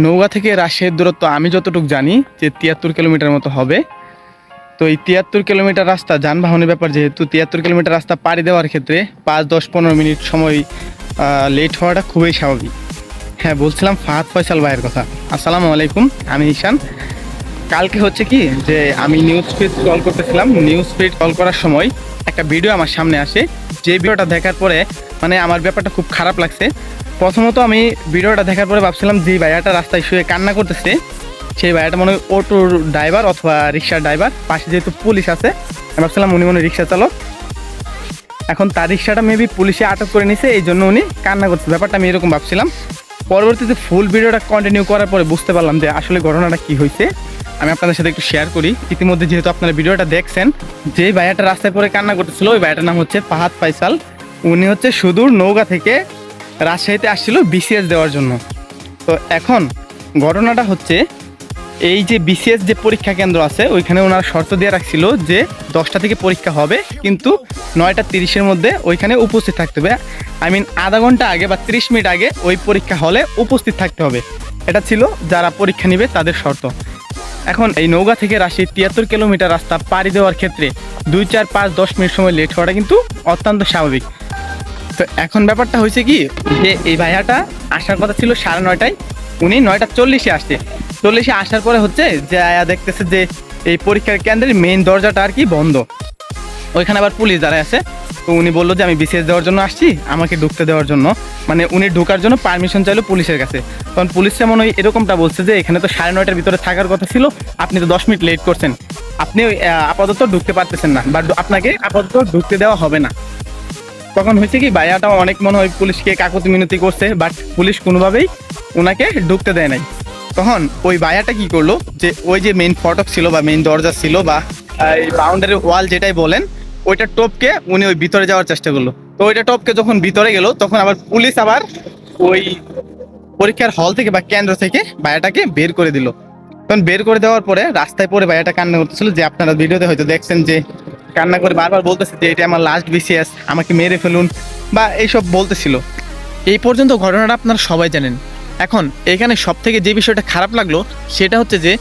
নওগাঁ থেকে রাজশাহীর দূরত্ব আমি যতটুকু জানি যে ৭৩ কিলোমিটার মতো হবে। তো এই ৭৩ কিলোমিটার রাস্তা যানবাহনের ব্যাপার, যেহেতু ৭৩ কিলোমিটার রাস্তা পাড়ি দেওয়ার ক্ষেত্রে ৫-১০-১৫ মিনিট সময় লেট হওয়াটা খুবই স্বাভাবিক। হ্যাঁ, বলছিলাম ফাহাদ ফয়সাল ভাইয়ের কথা। আসসালামু আলাইকুম, আমি ঈশান। কালকে হচ্ছে কি যে আমি নিউজ ফিড কল করতেছিলাম, নিউজ ফিড কল করার সময় একটা ভিডিও আমার সামনে আসে। যে ভিডিওটা দেখার পরে মানে আমার ব্যাপারটা খুব খারাপ লাগছে। প্রথমত আমি ভিডিওটা দেখার পরে ভাবছিলাম যে ভাইয়াটা রাস্তায় শুয়ে কান্না করতেছে, সেই ভাইয়াটা মনে হয় অটোর ড্রাইভার অথবা রিক্সার ড্রাইভার। পাশে যেহেতু পুলিশ আছে, আমি ভাবছিলাম উনি মনে হয় রিক্সা চালক। এখন তার রিক্সাটা মেবি পুলিশে আটক করে নিছে, এই জন্য উনি কান্না করছে, ব্যাপারটা আমি এরকম ভাবছিলাম। পরবর্তীতে ফুল ভিডিওটা কন্টিনিউ করার পরে বুঝতে পারলাম যে আসলে ঘটনাটা কী হয়েছে। আমি আপনাদের সাথে একটু শেয়ার করি। ইতিমধ্যে যেহেতু আপনারা ভিডিওটা দেখছেন, যে ভাইয়াটা রাস্তায় পরে কান্না করতেছিল ওই ভাইয়াটার নাম হচ্ছে ফাহাদ ফয়সাল। উনি হচ্ছে সুদূর নওগাঁ থেকে রাজশাহীতে আসছিল বিসিএস দেওয়ার জন্য। তো এখন ঘটনাটা হচ্ছে এই যে বিসিএস যে পরীক্ষা কেন্দ্র আছে ওইখানে ওনারা শর্ত দিয়ে রাখছিল যে 10টা থেকে পরীক্ষা হবে, কিন্তু 9:30-এর মধ্যে ওইখানে উপস্থিত থাকতে হবে। আধা ঘন্টা আগে বা 30 মিনিট আগে ওই পরীক্ষা হলে উপস্থিত থাকতে হবে। এটা ছিল যারা পরীক্ষা নেবে তাদের শর্ত। এখন এই নওগাঁ থেকে রাজশাহী ৭৩ কিলোমিটার রাস্তা পাড়ি দেওয়ার ক্ষেত্রে 2, 4, 5, 10 মিনিট সময় লেট হওয়াটা কিন্তু অত্যন্ত স্বাভাবিক। তো এখন ব্যাপারটা হয়েছে কি যে এই ভাইয়াটা আসার কথা ছিল 9:30টায়, উনি 9:40-এ আসছে। 40-এ আসার পরে হচ্ছে যে দেখতেছে যে এই পরীক্ষার কেন্দ্রের মেইন দরজাটা আর কি বন্ধ, ওইখানে আবার পুলিশ দাঁড়ায় আছে। তো উনি বললো যে আমি বিসিএস দেওয়ার জন্য আসছি, আমাকে ঢুকতে দেওয়ার জন্য, মানে উনি ঢোকার জন্য পারমিশন চাইলো পুলিশের কাছে। তখন পুলিশটা মনে হয় এরকমটা বলছে যে এখানে তো 9:30-এর ভিতরে থাকার কথা ছিল, আপনি তো 10 মিনিট লেট করছেন, আপনি আপাতত ঢুকতে পারতেছেন না বা আপনাকে আপাতত ঢুকতে দেওয়া হবে না। তখন হয়েছে কি ভাইয়াটা অনেক মনে হয় পুলিশকে কাকুতি মিনতি করছে, বাট পুলিশ কোনোভাবেই ওনাকে ঢুকতে দেয় নাই। তখন ওই ভাইয়াটা কি করলো যে ওই যে মেইন ফটক ছিল বা মেইন দরজা ছিল বা এই বাউন্ডারি ওয়াল যেটাই বলেন, ওইটা টপকে উনি ওই ভিতরে যাওয়ার চেষ্টা করলো। তো ওইটা টপকে যখন ভিতরে গেল তখন আবার পুলিশ আবার ওই পরীক্ষার হল থেকে বা কেন্দ্র থেকে ভাইয়াটাকে বের করে দিল। তখন বের করে দেওয়ার পরে রাস্তায় পরে ভাইয়াটা কান্না করতেছিল, যে আপনারা ভিডিওতে হয়তো দেখছেন যে কান্না করে বারবার বলতেছে যে এটা আমার লাস্ট বিসিএস, আমাকে মেরে ফেলুন বা এইসব বলতেছিল। এই পর্যন্ত ঘটনাটা আপনারা সবাই জানেন। এখন এখানে সব থেকে যে বিষয়টা খারাপ লাগলো সেটা হচ্ছে যে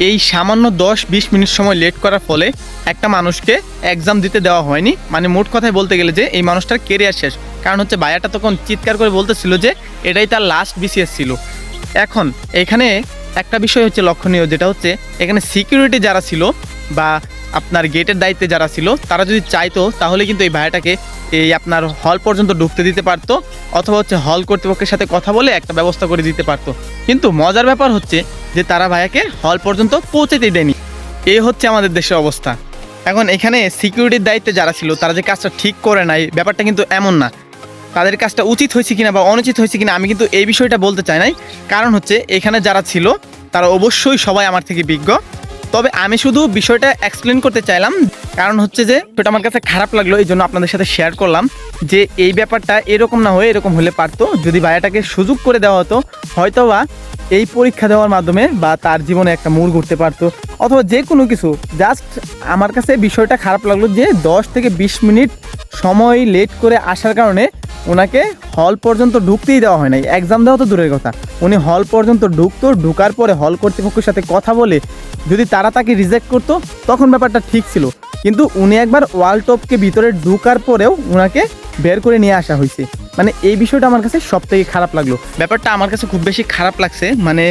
এই সামান্য 10-20 মিনিট সময় লেট করার ফলে একটা মানুষকে এক্সাম দিতে দেওয়া হয়নি। মানে মোট কথায় বলতে গেলে যে এই মানুষটার কেরিয়ার শেষ। কারণ হচ্ছে ভাইয়াটা তখন চিৎকার করে বলতেছিল যে এটাই তার লাস্ট বিসিএস ছিল। এখন এখানে একটা বিষয় হচ্ছে লক্ষণীয়, যেটা হচ্ছে এখানে সিকিউরিটি যারা ছিল বা আপনার গেটের দায়িত্বে যারা ছিল তারা যদি চাইতো তাহলে কিন্তু এই ভাইয়াটাকে এই আপনার হল পর্যন্ত ঢুকতে দিতে পারতো, অথবা হচ্ছে হল কর্তৃপক্ষের সাথে কথা বলে একটা ব্যবস্থা করে দিতে পারতো। কিন্তু মজার ব্যাপার হচ্ছে যে তারা ভাইয়াকে হল পর্যন্ত পৌঁছাতে দেয়নি। এই হচ্ছে আমাদের দেশের অবস্থা। এখন এখানে সিকিউরিটির দায়িত্বে যারা ছিল তারা যে কাজটা ঠিক করে নাই, ব্যাপারটা কিন্তু এমন না। তাদের কাজটা উচিত হয়েছে কিনা বা অনুচিত হয়েছে কিনা আমি কিন্তু এই বিষয়টা বলতে চাই নাই। কারণ হচ্ছে এখানে যারা ছিল তারা অবশ্যই সবাই আমার থেকে বিজ্ঞ। তবে আমি শুধু বিষয়টা এক্সপ্লেন করতে চাইলাম, কারণ হচ্ছে যে সেটা আমার কাছে খারাপ লাগলো, এই জন্য আপনাদের সাথে শেয়ার করলাম যে এই ব্যাপারটা এরকম না হয়ে এরকম হলে পারতো। যদি ভাইয়াটাকে সুযোগ করে দেওয়া হতো, হয়তোবা এই পরীক্ষা দেওয়ার মাধ্যমে বা তার জীবনে একটা মোড় ঘুরতে পারতো, অথবা যে কোনো কিছু। জাস্ট আমার কাছে বিষয়টা খারাপ লাগলো যে 10 থেকে 20 মিনিট সময় লেট করে আসার কারণে ওনাকে হল পর্যন্ত ঢুকতেই দেওয়া হয় নাই। এক্সাম দেওয়া তো দূরের কথা, উনি হল পর্যন্ত ঢুকার পরে হল কর্তৃপক্ষের সাথে কথা বলে যদি তারা তাকে রিজেক্ট করতো তখন ব্যাপারটা ঠিক ছিল। কিন্তু উনি একবার ওয়াল টপকে ভিতরে ঢুকার পরেও ওনাকে বের করে নিয়ে আসা হয়েছে। মানে এই বিষয়টা আমার কাছে সব থেকে খারাপ লাগলো। ব্যাপারটা আমার কাছে খুব বেশি খারাপ লাগছে। মানে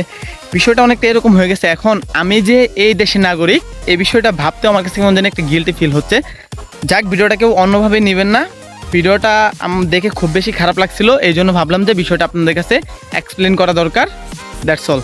বিষয়টা অনেকটা এরকম হয়ে গেছে, এখন আমি যে এই দেশের নাগরিক এই বিষয়টা ভাবতেও আমার কাছে কেমন যেন একটা গিল্টি ফিল হচ্ছে। যাক, ভিডিওটা কেউ অন্যভাবে নেবেন না। ভিডিওটা দেখে খুব বেশি খারাপ লাগছিল, এই জন্য ভাবলাম যে বিষয়টা আপনাদের কাছে এক্সপ্লেন করা দরকার। That's all.